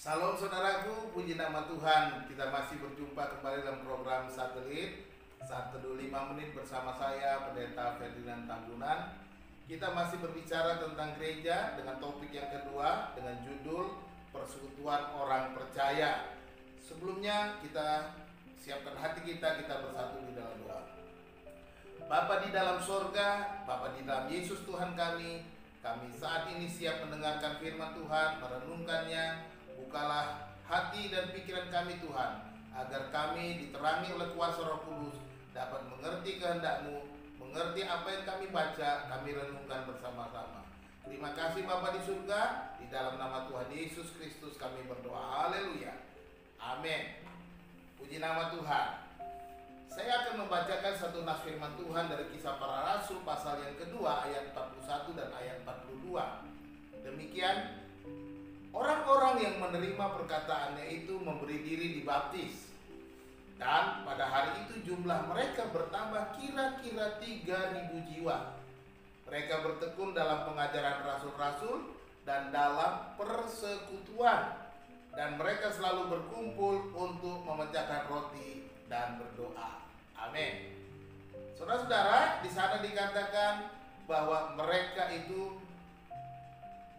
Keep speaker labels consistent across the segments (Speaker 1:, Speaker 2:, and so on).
Speaker 1: Salam saudaraku, puji nama Tuhan. Kita masih berjumpa kembali dalam program Satelit Saat Teduh 5 menit bersama saya, Pendeta Ferdinand Tambunan. Kita masih berbicara tentang gereja dengan topik yang kedua dengan judul Persekutuan Orang Percaya. Sebelumnya kita siapkan hati kita bersatu di dalam doa. Bapa di dalam sorga, Bapa di dalam Yesus Tuhan kami saat ini siap mendengarkan firman Tuhan, merenungkannya. Bukalah hati dan pikiran kami Tuhan, agar kami diterangi oleh kuasa Roh Kudus dapat mengerti kehendak-Mu, mengerti apa yang kami baca, kami renungkan bersama-sama. Terima kasih Bapa di surga, di dalam nama Tuhan Yesus Kristus kami berdoa. Haleluya. Amin. Puji nama Tuhan. Saya akan membacakan satu nas firman Tuhan dari Kisah Para Rasul pasal yang kedua ayat 41 dan ayat 42. Demikian, orang-orang yang menerima perkataannya itu memberi diri dibaptis. Dan pada hari itu jumlah mereka bertambah kira-kira 3.000 jiwa. Mereka bertekun dalam pengajaran rasul-rasul dan dalam persekutuan. Dan mereka selalu berkumpul untuk memecahkan roti dan berdoa. Amin. Saudara-saudara, di sana dikatakan bahwa mereka itu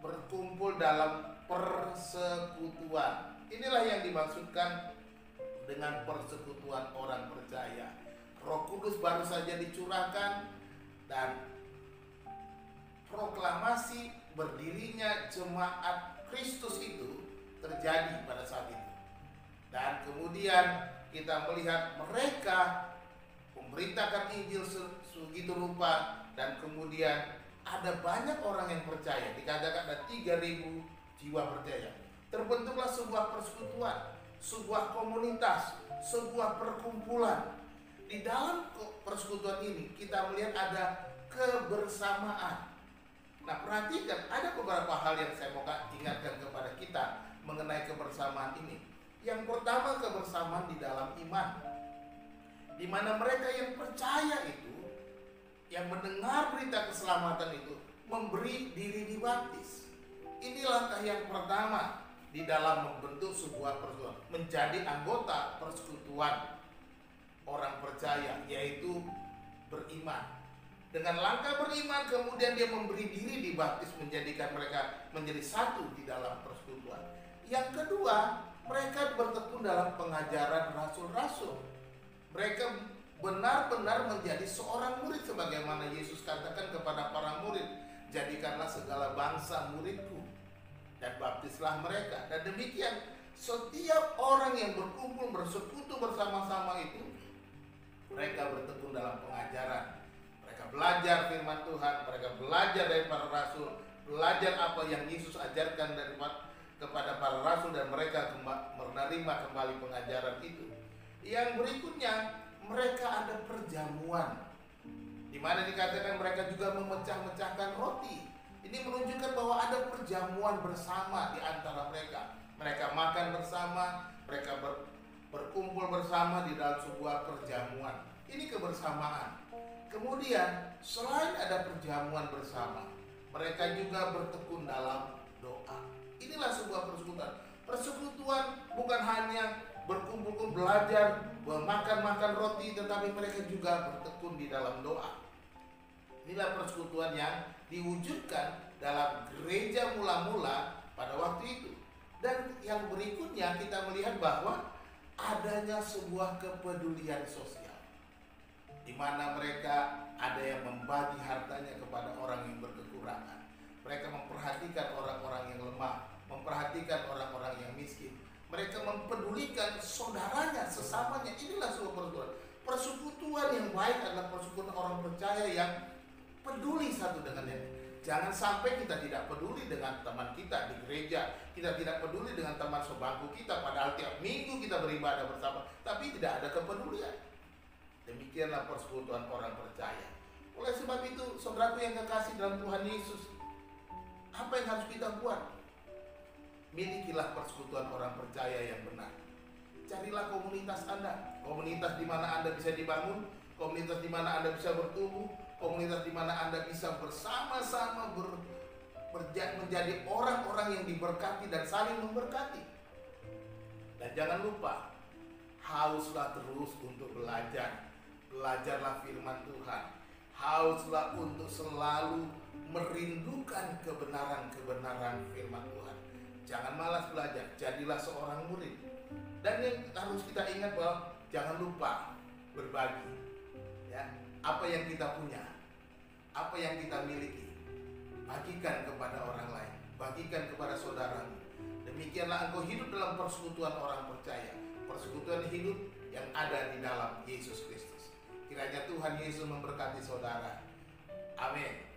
Speaker 1: berkumpul dalam persekutuan. Inilah yang dimaksudkan dengan persekutuan orang percaya. Roh Kudus baru saja dicurahkan dan proklamasi berdirinya jemaat Kristus itu terjadi pada saat itu. Dan kemudian kita melihat mereka memberitakan Injil segitu rupa, dan kemudian ada banyak orang yang percaya. Dikatakan ada 3.000 jiwa percaya. Terbentuklah sebuah persekutuan, sebuah komunitas, sebuah perkumpulan. Di dalam persekutuan ini kita melihat ada kebersamaan. Nah, perhatikan, ada beberapa hal yang saya mau ingatkan kepada kita mengenai kebersamaan ini. Yang pertama, kebersamaan di dalam iman, di mana mereka yang percaya itu, yang mendengar berita keselamatan itu, memberi diri dibaptis. Ini langkah yang pertama di dalam membentuk sebuah persekutuan, menjadi anggota persekutuan orang percaya, yaitu beriman. Dengan langkah beriman, kemudian dia memberi diri dibaptis, menjadikan mereka menjadi satu di dalam persekutuan. Yang kedua, mereka bertekun dalam pengajaran rasul-rasul. Mereka benar-benar menjadi seorang murid, sebagaimana Yesus katakan kepada para murid, jadikanlah segala bangsa muridku dan baptislah mereka. Dan demikian setiap orang yang berkumpul bersekutu bersama-sama itu, mereka bertekun dalam pengajaran. Mereka belajar firman Tuhan, mereka belajar dari para rasul, belajar apa yang Yesus ajarkan kepada para rasul, dan mereka menerima kembali pengajaran itu. Yang berikutnya, mereka ada perjamuan, di mana dikatakan mereka juga memecah-mecahkan roti. Ini menunjukkan bahwa ada perjamuan bersama di antara mereka. Mereka makan bersama, mereka berkumpul bersama di dalam sebuah perjamuan. Ini kebersamaan. Kemudian, selain ada perjamuan bersama, mereka juga bertekun dalam doa. Inilah sebuah persekutuan. Persekutuan bukan hanya berkumpul belajar, makan roti, tetapi mereka juga bertekun di dalam doa. Inilah persekutuan yang diwujudkan dalam gereja mula-mula pada waktu itu. Dan yang berikutnya kita melihat bahwa adanya sebuah kepedulian sosial, di mana mereka ada yang membagi hartanya kepada orang yang berkekurangan. Mereka memperhatikan orang-orang yang lemah, memperhatikan orang-orang yang miskin. Mereka mempedulikan saudaranya, sesamanya. Inilah sebuah persekutuan. Persekutuan yang baik adalah persekutuan orang percaya yang peduli satu dengan yang lain. Jangan sampai kita tidak peduli dengan teman kita di gereja, kita tidak peduli dengan teman sebangku kita, padahal tiap minggu kita beribadah bersama, tapi tidak ada kepedulian. Demikianlah persekutuan orang percaya. Oleh sebab itu, saudaraku yang kekasih dalam Tuhan Yesus, apa yang harus kita buat? Milikilah persekutuan orang percaya yang benar. Carilah komunitas Anda, komunitas di mana Anda bisa dibangun, komunitas di mana Anda bisa bertumbuh, komunitas di mana Anda bisa bersama-sama menjadi orang-orang yang diberkati dan saling memberkati. Dan jangan lupa, hauslah terus untuk belajar. Belajarlah firman Tuhan. Hauslah untuk selalu merindukan kebenaran-kebenaran firman Tuhan. Jangan malas belajar, jadilah seorang murid. Dan yang harus kita ingat bahwa jangan lupa berbagi. Ya, apa yang kita punya, apa yang kita miliki, bagikan kepada orang lain, bagikan kepada saudaramu. Demikianlah engkau hidup dalam persekutuan orang percaya, persekutuan hidup yang ada di dalam Yesus Kristus. Kiranya Tuhan Yesus memberkati saudara. Amin.